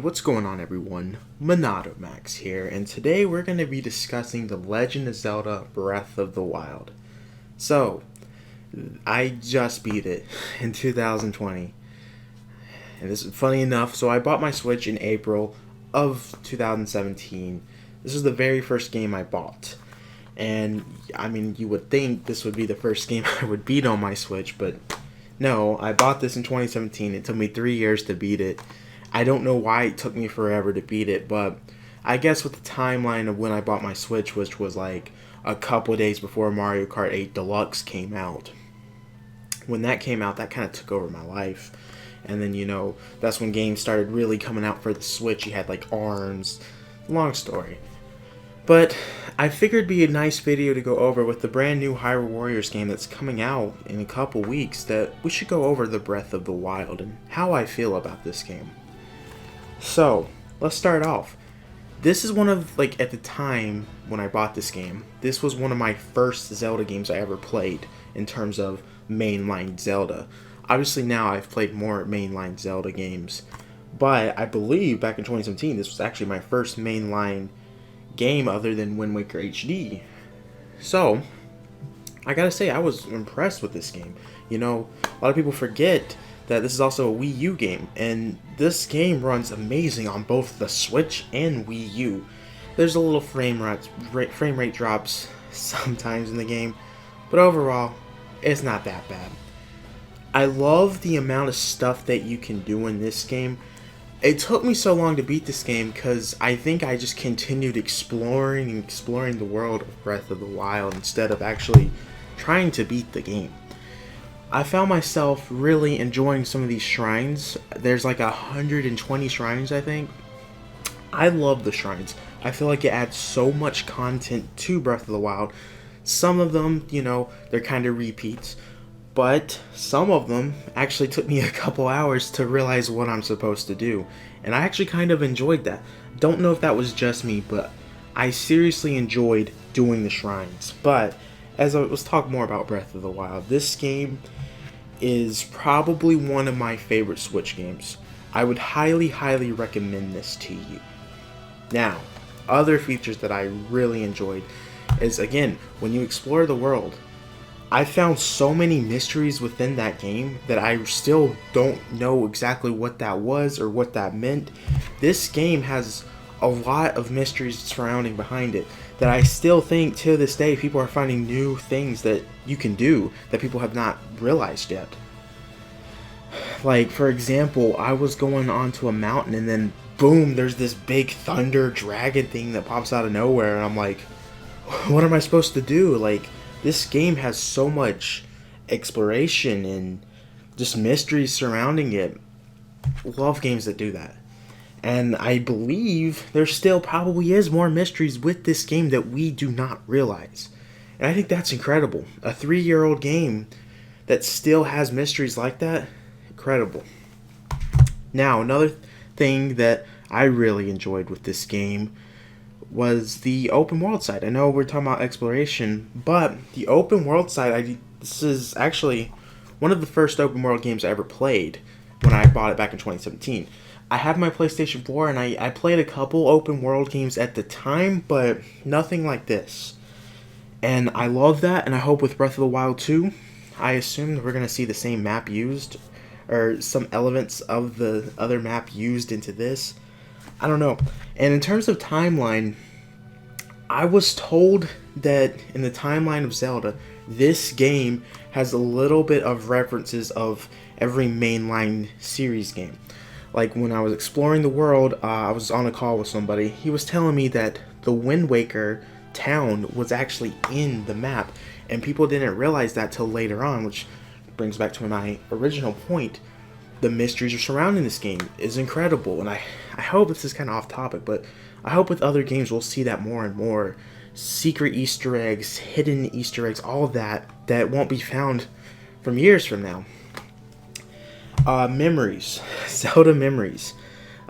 What's going on, everyone? MonadoMax here, and today we're going to be discussing The Legend of Zelda Breath of the Wild. So, I just beat it in 2020, and this is funny enough. So I bought my Switch in April of 2017. This is the very first game I bought, and I mean, you would think this would be the first game I would beat on my Switch, but no, I bought this in 2017. It took me 3 years to beat it. I don't know why it took me forever to beat it, but I guess with the timeline of when I bought my Switch, which was like a couple days before Mario Kart 8 Deluxe came out. When that came out, that kind of took over my life. And then, that's when games started really coming out for the Switch. You had like ARMS. Long story. But I figured it'd be a nice video to go over with the brand new Hyrule Warriors game that's coming out in a couple weeks, that we should go over the Breath of the Wild and how I feel about this game. So, let's start off. This is one of, at the time when I bought this game, this was one of my first Zelda games I ever played in terms of mainline Zelda. Obviously now I've played more mainline Zelda games, but I believe back in 2017 this was actually my first mainline game other than Wind Waker HD. So, I gotta say, I was impressed with this game. A lot of people forget that this is also a Wii U game, and this game runs amazing on both the Switch and Wii U. There's a little frame rate drops sometimes in the game, but overall, it's not that bad. I love the amount of stuff that you can do in this game. It took me so long to beat this game because I think I just continued exploring the world of Breath of the Wild instead of actually trying to beat the game. I found myself really enjoying some of these shrines. There's like 120 shrines, I think. I love the shrines. I feel like it adds so much content to Breath of the Wild. Some of them, they're kind of repeats, but some of them actually took me a couple hours to realize what I'm supposed to do. And I actually kind of enjoyed that. Don't know if that was just me, but I seriously enjoyed doing the shrines. But let's talk more about Breath of the Wild. This game is probably one of my favorite Switch games. I would highly recommend this to you. Now, other features that I really enjoyed is, again, when you explore the world, I found so many mysteries within that game that I still don't know exactly what that was or what that meant. This game has a lot of mysteries surrounding behind it that I still think to this day people are finding new things that you can do that people have not realized yet. Like, for example, I was going onto a mountain and then boom, there's this big thunder dragon thing that pops out of nowhere, and I'm like, what am I supposed to do? Like, this game has so much exploration and just mysteries surrounding it. Love games that do that. And I believe there still probably is more mysteries with this game that we do not realize. And I think that's incredible. A 3-year-old game that still has mysteries like that, incredible. Now, another thing that I really enjoyed with this game was the open world side. I know we're talking about exploration, but the open world side, this is actually one of the first open world games I ever played when I bought it back in 2017. I have my PlayStation 4, and I played a couple open world games at the time, but nothing like this. And I love that, and I hope with Breath of the Wild 2, I assume that we're going to see the same map used, or some elements of the other map used into this. I don't know. And in terms of timeline, I was told that in the timeline of Zelda, this game has a little bit of references of every mainline series game. Like, when I was exploring the world, I was on a call with somebody. He was telling me that the Wind Waker town was actually in the map, and people didn't realize that till later on, which brings back to my original point. The mysteries surrounding this game is incredible, and I hope this is kind of off topic, but I hope with other games we'll see that more and more. Secret Easter eggs, hidden Easter eggs, all of that won't be found from years from now. Memories. Zelda memories.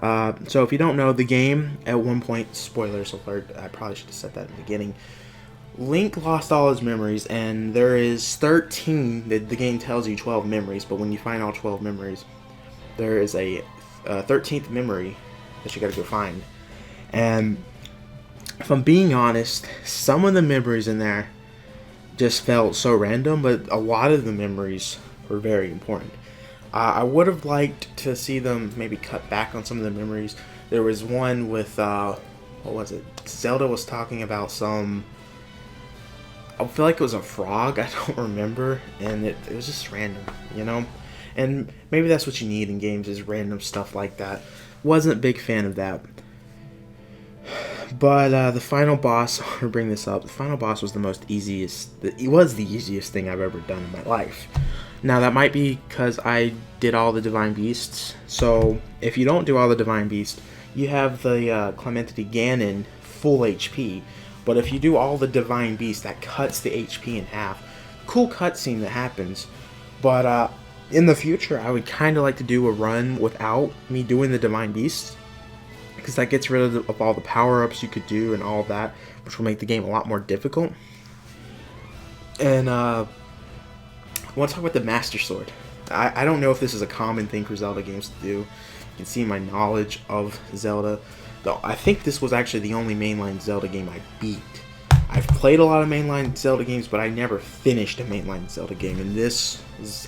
So if you don't know, the game, at one point, spoilers alert, I probably should have said that in the beginning, Link lost all his memories, and there is 13, the game tells you 12 memories, but when you find all 12 memories, there is a 13th memory that you gotta go find. And if I'm being honest, some of the memories in there just felt so random, but a lot of the memories were very important. I would have liked to see them maybe cut back on some of the memories. There was one with, what was it? Zelda was talking about some, I feel like it was a frog, I don't remember, and it was just random, you know? And maybe that's what you need in games, is random stuff like that. Wasn't a big fan of that. But the final boss, I'm gonna bring this up, the final boss was the easiest thing I've ever done in my life. Now that might be because I did all the Divine Beasts, so if you don't do all the Divine Beasts, you have the Clementity Ganon full HP, but if you do all the Divine Beasts, that cuts the HP in half. Cool cutscene that happens, but in the future, I would kind of like to do a run without me doing the Divine Beasts, because that gets rid of all the power-ups you could do and all that, which will make the game a lot more difficult. And I want to talk about the Master Sword. I don't know if this is a common thing for Zelda games to do. You can see my knowledge of Zelda. Though I think this was actually the only mainline Zelda game I beat. I've played a lot of mainline Zelda games, but I never finished a mainline Zelda game. And this is,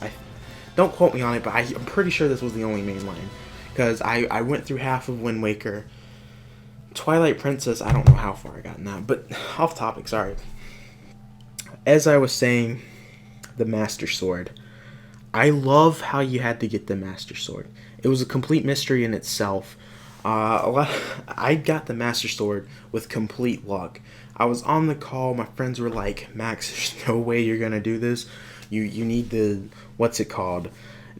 don't quote me on it, but I'm pretty sure this was the only mainline. Because I went through half of Wind Waker. Twilight Princess, I don't know how far I got in that. But off topic, sorry. As I was saying, the Master Sword. I love how you had to get the Master Sword. It was a complete mystery in itself. I got the Master Sword with complete luck. I was on the call. My friends were like, "Max, there's no way you're gonna do this. You need the, what's it called?"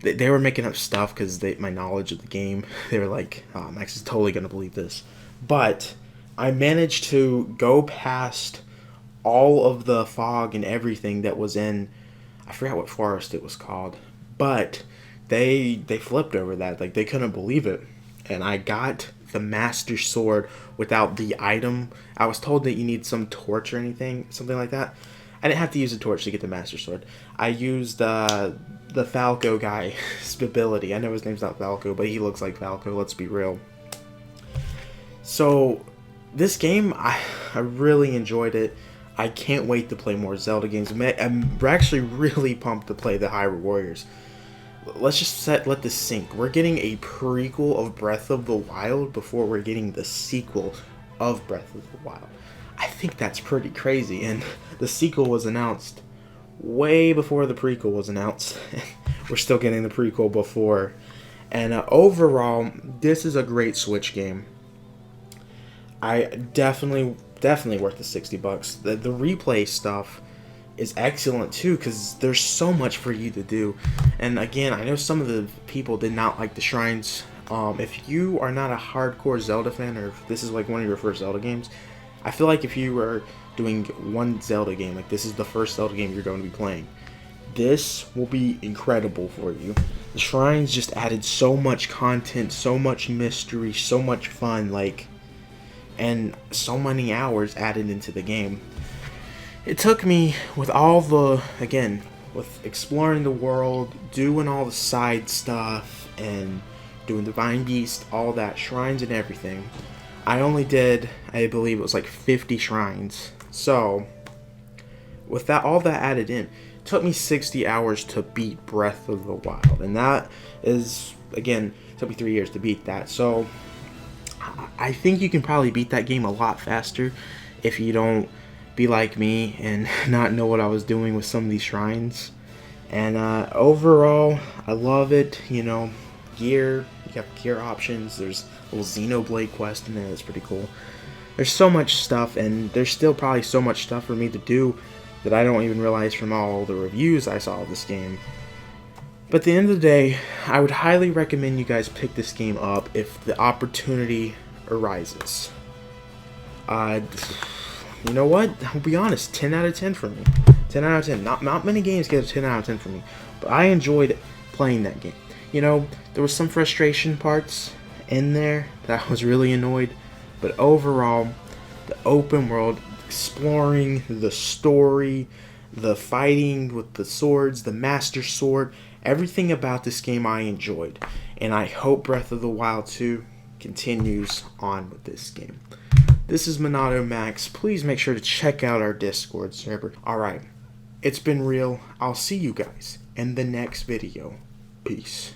They were making up stuff because my knowledge of the game. They were like, "Oh, Max is totally gonna believe this." But I managed to go past all of the fog and everything that was in, I forgot what forest it was called, but they flipped over that. Like, they couldn't believe it. And I got the Master Sword without the item. I was told that you need some torch or anything, something like that. I didn't have to use a torch to get the Master Sword. I used the Falco guy's ability. I know his name's not Falco, but he looks like Falco, let's be real. So, this game, I really enjoyed it. I can't wait to play more Zelda games. I'm actually really pumped to play the Hyrule Warriors. Let's just let this sink. We're getting a prequel of Breath of the Wild before we're getting the sequel of Breath of the Wild. I think that's pretty crazy, and the sequel was announced way before the prequel was announced. We're still getting the prequel before. And overall, this is a great Switch game. I definitely worth the $60. The replay stuff is excellent too, because there's so much for you to do. And again, I know some of the people did not like the shrines. If you are not a hardcore Zelda fan, or if this is like one of your first Zelda games, I feel like if you were doing one Zelda game, like this is the first Zelda game you're going to be playing, this will be incredible for you. The shrines just added so much content, so much mystery, so much fun, like, and so many hours added into the game. It took me, with all the, again, with exploring the world, doing all the side stuff, and doing Divine Beast, all that, shrines and everything, I only did, I believe it was like 50 shrines. So, with that, all that added in, it took me 60 hours to beat Breath of the Wild. And that is, again, it took me 3 years to beat that. So, I think you can probably beat that game a lot faster if you don't be like me and not know what I was doing with some of these shrines. And overall, I love it. You know, gear, you have gear options. There's a little Xenoblade quest in there that's pretty cool. There's so much stuff, and there's still probably so much stuff for me to do that I don't even realize from all the reviews I saw of this game. But at the end of the day, I would highly recommend you guys pick this game up if the opportunity arises. You know what? I'll be honest, 10 out of 10 for me. 10 out of 10. Not many games get a 10 out of 10 for me, but I enjoyed playing that game. You know, there was some frustration parts in there that I was really annoyed, but overall, the open world, exploring, the story, the fighting with the swords, the Master Sword, everything about this game I enjoyed. And I hope Breath of the Wild 2 continues on with this game. This is MonadoMax. Please make sure to check out our Discord server. Alright, it's been real. I'll see you guys in the next video. Peace.